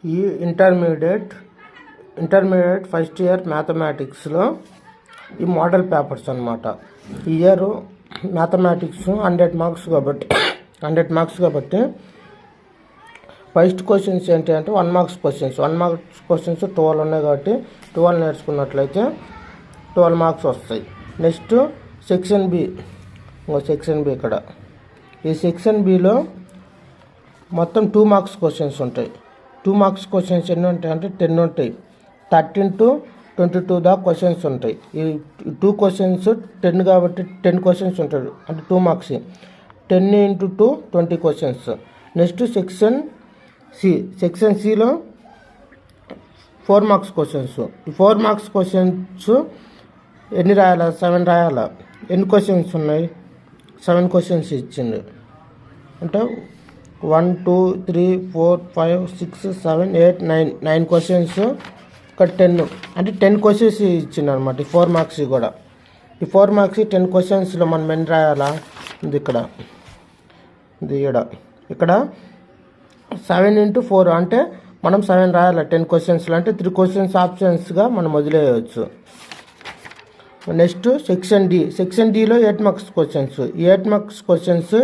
ఈ intermediate first year మ్యాథమెటిక్స్లో ఈ model papers అనమాట. ఈ ఇయర్ మ్యాథమెటిక్స్ 100 మార్క్స్ కాబట్టి ఫస్ట్ క్వశ్చన్స్ ఏంటి అంటే 1 మార్క్స్ క్వశ్చన్స్ 12 ఉన్నాయి కాబట్టి 12 నేర్చుకున్నట్లయితే 12 మార్క్స్ వస్తాయి. నెక్స్ట్ సెక్షన్ బి ఇక్కడ ఈ సెక్షన్ బిలో మొత్తం 2 మార్క్స్ క్వశ్చన్స్ ఉంటాయి. 2 మార్క్స్ క్వశ్చన్స్ ఎన్ని ఉంటాయి అంటే 10 ఉంటాయి. 13 to 22 దాకా క్వశ్చన్స్ ఉంటాయి. ఈ 2 క్వశ్చన్స్ 10 కాబట్టి 10 క్వశ్చన్స్ ఉంటాయి అంటే 2 marks. 10 into 2 20 questions. Next section సిలో 4 మార్క్స్ క్వశ్చన్స్. ఈ 4 మార్క్స్ క్వశ్చన్స్ ఎన్ని రాయాలా? 7 రాయాలా. ఎన్ని క్వశ్చన్స్ ఉన్నాయి? 7 క్వశ్చన్స్ ఇచ్చింది అంటే 1 2 3 4 5 6 7 8 9 క్వశ్చన్స్. ఇక్కడ 10 అంటే 10 క్వశ్చన్స్ ఇచ్చింది అనమాట. ఈ 4 మార్క్స్ కూడా ఈ 4 మార్క్స్ 10 క్వశ్చన్స్లో మనం ఎన్ని రాయాలా? ఇది ఇక్కడ 7 into 4 అంటే మనం 7 రాయాలి 10 క్వశ్చన్స్లో. అంటే 3 క్వశ్చన్స్ ఆప్షన్స్గా మనం వదిలేయవచ్చు. నెక్స్ట్ సెక్షన్ డిలో 8 మార్క్స్ క్వశ్చన్స్. ఈ 8 మార్క్స్ క్వశ్చన్స్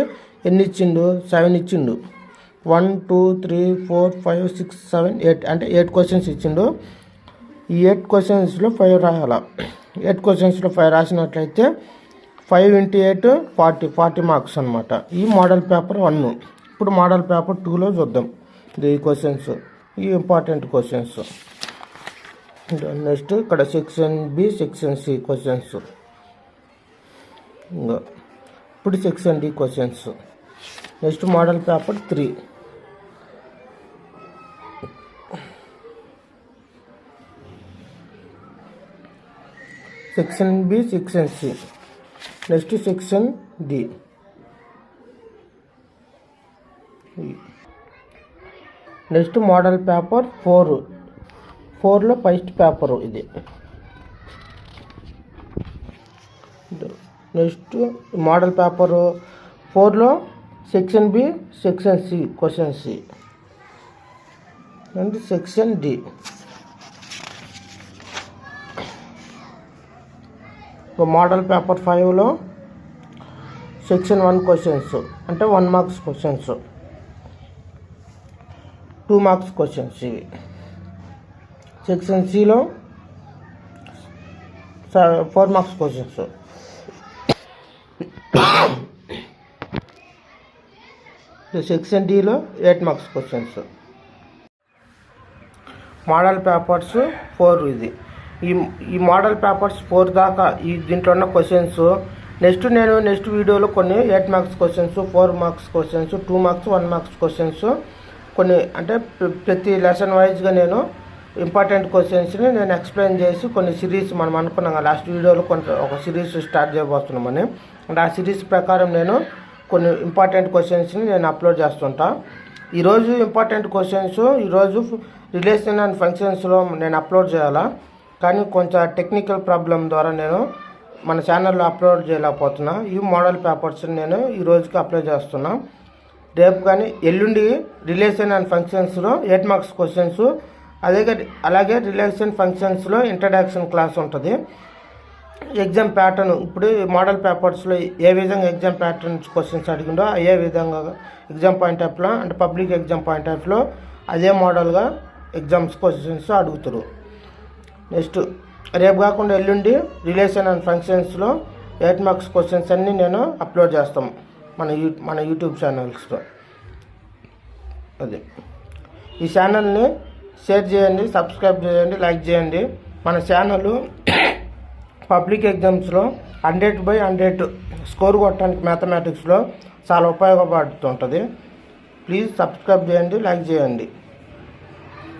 ఎన్ని ఇచ్చిండు? 7 ఇచ్చిండు. 1 2 3 4 5 6 7 8 అంటే 8 క్వశ్చన్స్ ఇచ్చిండు. ఈ 8 క్వశ్చన్స్లో 5 రాయాలా. 8 క్వశ్చన్స్లో 5 రాసినట్లయితే 5 into 8 40 మార్క్స్ అనమాట. ఈ మోడల్ పేపర్ 1. ఇప్పుడు మోడల్ పేపర్ 2లో చూద్దాం ఈ క్వశ్చన్స్, ఈ ఇంపార్టెంట్ క్వశ్చన్స్. నెక్స్ట్ ఇక్కడ section B section C questions. ఇప్పుడు section D questions. Next model paper 3. Section B section C. Next section D. Next model paper 4లో ఫస్ట్ పేపరు ఇది. Next model paper 4లో section B section C questions. And section D. Model paper 5లో section 1 questions అంటే 1 marks questions. 2 marks questions ఇవి. Section సిలో 4 marks questions. Section డిలో 8 marks questions. Model papers 4 ఇది. ఈ మోడల్ పేపర్స్ 4 దాకా దీంట్లో ఉన్న క్వశ్చన్స్. నెక్స్ట్ వీడియోలో కొన్ని 8 marks questions, 4 marks questions, 2 marks 1 marks questions కొన్ని అంటే ప్రతి లెసన్ వైజ్గా నేను ఇంపార్టెంట్ క్వశ్చన్స్ని నేను ఎక్స్ప్లెయిన్ చేసి కొన్ని సిరీస్ మనం అనుకున్నాం కదా లాస్ట్ వీడియోలో ఒక సిరీస్ స్టార్ట్ చేయబోతున్నామని. అంటే ఆ సిరీస్ ప్రకారం నేను కొన్ని ఇంపార్టెంట్ క్వశ్చన్స్ని నేను అప్లోడ్ చేస్తుంటా. ఈరోజు ఇంపార్టెంట్ క్వశ్చన్స్ ఈరోజు రిలేషన్ అండ్ ఫంక్షన్స్లో నేను అప్లోడ్ చేయాలా, కానీ కొంచెం టెక్నికల్ ప్రాబ్లం ద్వారా నేను మన ఛానల్లో అప్లోడ్ చేయలేకపోతున్నా. ఈ మోడల్ పేపర్స్ని నేను ఈ రోజుకి అప్లోడ్ చేస్తున్నా. రేపు కానీ ఎల్లుండి రిలేషన్ అండ్ ఫంక్షన్స్లో 8 మార్క్స్ క్వశ్చన్స్, అలాగే రిలేషన్ ఫంక్షన్స్లో ఇంట్రడక్షన్ క్లాస్ ఉంటుంది. ఎగ్జామ్ ప్యాటర్న్ ఇప్పుడు మోడల్ పేపర్స్లో ఏ విధంగా ఎగ్జామ్ ప్యాటర్న్ క్వశ్చన్స్ అడిగిందో అదే విధంగా ఎగ్జామ్ పాయింట్ ఆఫ్లో అంటే పబ్లిక్ ఎగ్జామ్ పాయింట్ ఆఫ్లో అదే మోడల్గా ఎగ్జామ్స్ క్వశ్చన్స్ అడుగుతారు. నెక్స్ట్ రేపు కాకుండా ఎల్లుండి రిలేషన్ అండ్ ఫంక్షన్స్లో 8 మార్క్స్ క్వశ్చన్స్ అన్నీ నేను అప్లోడ్ చేస్తాం మన యూట్యూబ్ ఛానల్స్లో. అది ఈ ఛానల్ని షేర్ చేయండి, సబ్స్క్రైబ్ చేయండి, లైక్ చేయండి. మన ఛానల్ పబ్లిక్ ఎగ్జామ్స్లో 100/100 స్కోర్ కొట్టడానికి మ్యాథమెటిక్స్లో చాలా ఉపయోగపడుతుంటుంది. ప్లీజ్ సబ్స్క్రైబ్ చేయండి, లైక్ చేయండి.